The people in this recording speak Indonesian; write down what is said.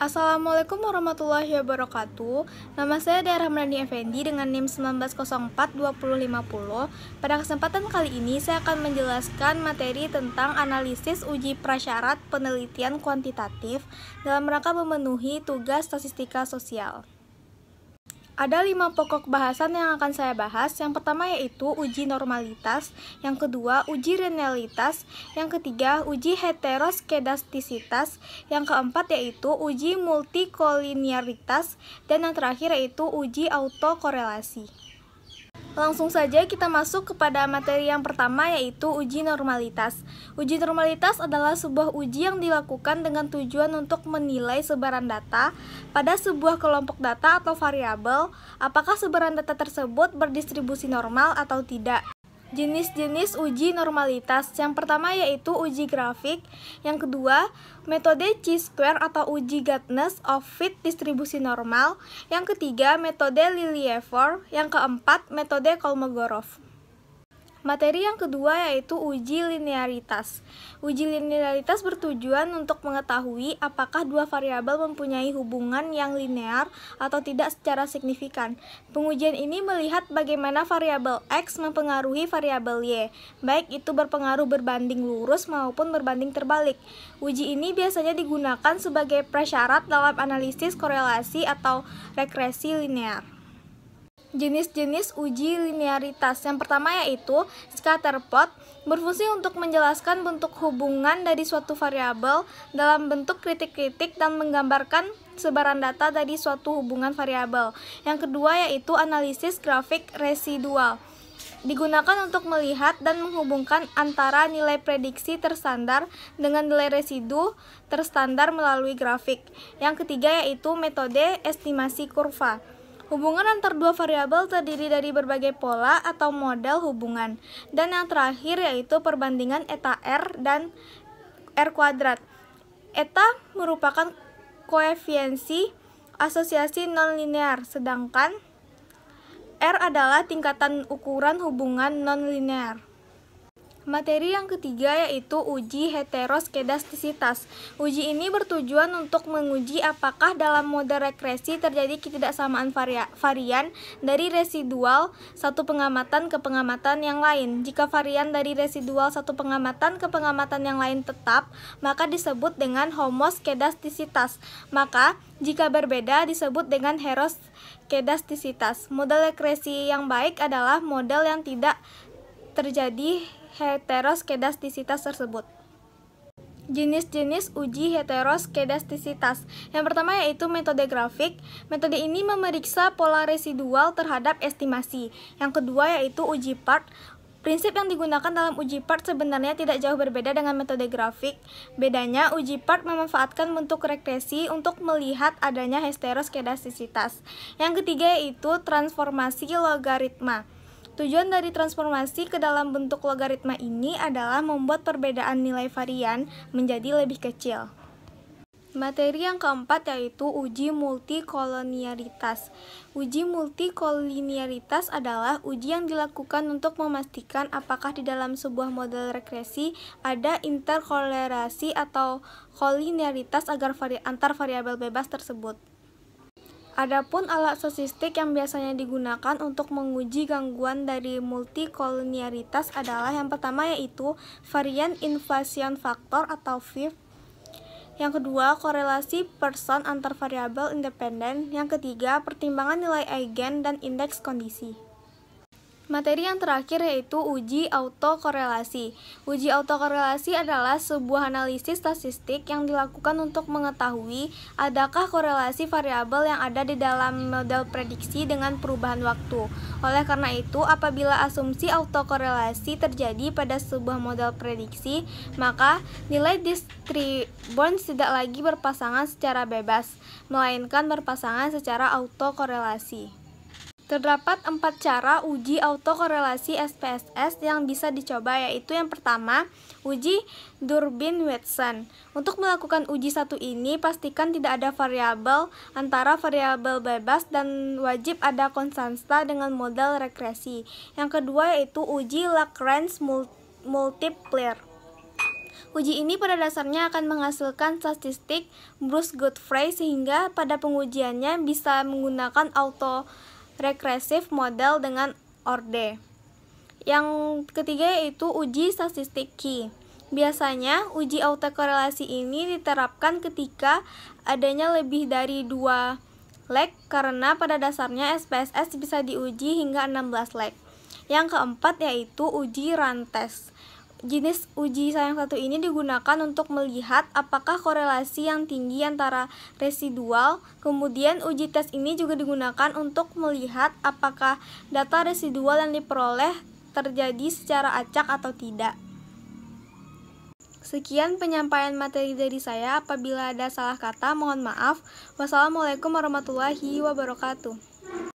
Assalamualaikum warahmatullahi wabarakatuh. Nama saya Dara Ramdhani Effendi dengan NIM 19042050. Pada kesempatan kali ini saya akan menjelaskan materi tentang analisis uji prasyarat penelitian kuantitatif dalam rangka memenuhi tugas statistika sosial. Ada 5 pokok bahasan yang akan saya bahas. Yang pertama yaitu uji normalitas, yang kedua uji linearitas, yang ketiga uji heteroskedastisitas, yang keempat yaitu uji multikolinearitas, dan yang terakhir yaitu uji autokorelasi. Langsung saja kita masuk kepada materi yang pertama yaitu uji normalitas. Uji normalitas adalah sebuah uji yang dilakukan dengan tujuan untuk menilai sebaran data pada sebuah kelompok data atau variabel, apakah sebaran data tersebut berdistribusi normal atau tidak. Jenis-jenis uji normalitas, yang pertama yaitu uji grafik, yang kedua metode chi-square atau uji Guttness of fit distribusi normal, yang ketiga metode Lilliefors, yang keempat metode Kolmogorov. Materi yang kedua yaitu uji linearitas. Uji linearitas bertujuan untuk mengetahui apakah dua variabel mempunyai hubungan yang linear atau tidak secara signifikan. Pengujian ini melihat bagaimana variabel X mempengaruhi variabel Y, baik itu berpengaruh berbanding lurus maupun berbanding terbalik. Uji ini biasanya digunakan sebagai prasyarat dalam analisis korelasi atau regresi linear. Jenis-jenis uji linearitas, yang pertama yaitu scatterplot, berfungsi untuk menjelaskan bentuk hubungan dari suatu variabel dalam bentuk kritik-kritik dan menggambarkan sebaran data dari suatu hubungan variabel. Yang kedua yaitu analisis grafik residual, digunakan untuk melihat dan menghubungkan antara nilai prediksi terstandar dengan nilai residu terstandar melalui grafik. Yang ketiga yaitu metode estimasi kurva. Hubungan antar dua variabel terdiri dari berbagai pola atau model hubungan. Dan yang terakhir yaitu perbandingan eta R dan R kuadrat. Eta merupakan koefiensi asosiasi nonlinear, sedangkan R adalah tingkatan ukuran hubungan nonlinear. Materi yang ketiga yaitu uji heteroskedastisitas. Uji ini bertujuan untuk menguji apakah dalam model regresi terjadi ketidaksamaan varian dari residual satu pengamatan ke pengamatan yang lain. Jika varian dari residual satu pengamatan ke pengamatan yang lain tetap, maka disebut dengan homoskedastisitas. Maka jika berbeda disebut dengan heteroskedastisitas. Model regresi yang baik adalah model yang tidak terjadi heteroskedastisitas tersebut. Jenis-jenis uji heteroskedastisitas. Yang pertama yaitu metode grafik. Metode ini memeriksa pola residual terhadap estimasi. Yang kedua yaitu uji part. Prinsip yang digunakan dalam uji part sebenarnya tidak jauh berbeda dengan metode grafik. Bedanya, uji part memanfaatkan bentuk regresi untuk melihat adanya heteroskedastisitas. Yang ketiga yaitu transformasi logaritma. Tujuan dari transformasi ke dalam bentuk logaritma ini adalah membuat perbedaan nilai varian menjadi lebih kecil. Materi yang keempat yaitu uji multikolinearitas. Uji multikolinearitas adalah uji yang dilakukan untuk memastikan apakah di dalam sebuah model regresi ada interkolerasi atau kolinearitas antar variabel bebas tersebut. Adapun alat statistik yang biasanya digunakan untuk menguji gangguan dari multikolinearitas adalah yang pertama yaitu varian invasion factor atau VIF, yang kedua korelasi Pearson antar variabel independen, yang ketiga pertimbangan nilai eigen dan indeks kondisi. Materi yang terakhir yaitu uji autokorelasi. Uji autokorelasi adalah sebuah analisis statistik yang dilakukan untuk mengetahui adakah korelasi variabel yang ada di dalam model prediksi dengan perubahan waktu. Oleh karena itu, apabila asumsi autokorelasi terjadi pada sebuah model prediksi, maka nilai distribuens tidak lagi berpasangan secara bebas, melainkan berpasangan secara autokorelasi. Terdapat 4 cara uji autokorelasi SPSS yang bisa dicoba, yaitu yang pertama, uji Durbin-Watson. Untuk melakukan uji satu ini, pastikan tidak ada variabel antara variabel bebas dan wajib ada konstanta dengan model regresi. Yang kedua yaitu uji Lagrange multiplier. Uji ini pada dasarnya akan menghasilkan statistik Bruce Godfrey sehingga pada pengujiannya bisa menggunakan auto-regressive model dengan ORDE. Yang ketiga yaitu uji statistik Key. Biasanya uji autokorelasi ini diterapkan ketika adanya lebih dari 2 leg karena pada dasarnya SPSS bisa diuji hingga 16 leg. Yang keempat yaitu uji run test. Jenis uji yang satu ini digunakan untuk melihat apakah korelasi yang tinggi antara residual. Kemudian uji tes ini juga digunakan untuk melihat apakah data residual yang diperoleh terjadi secara acak atau tidak. Sekian penyampaian materi dari saya. Apabila ada salah kata, mohon maaf. Wassalamualaikum warahmatullahi wabarakatuh.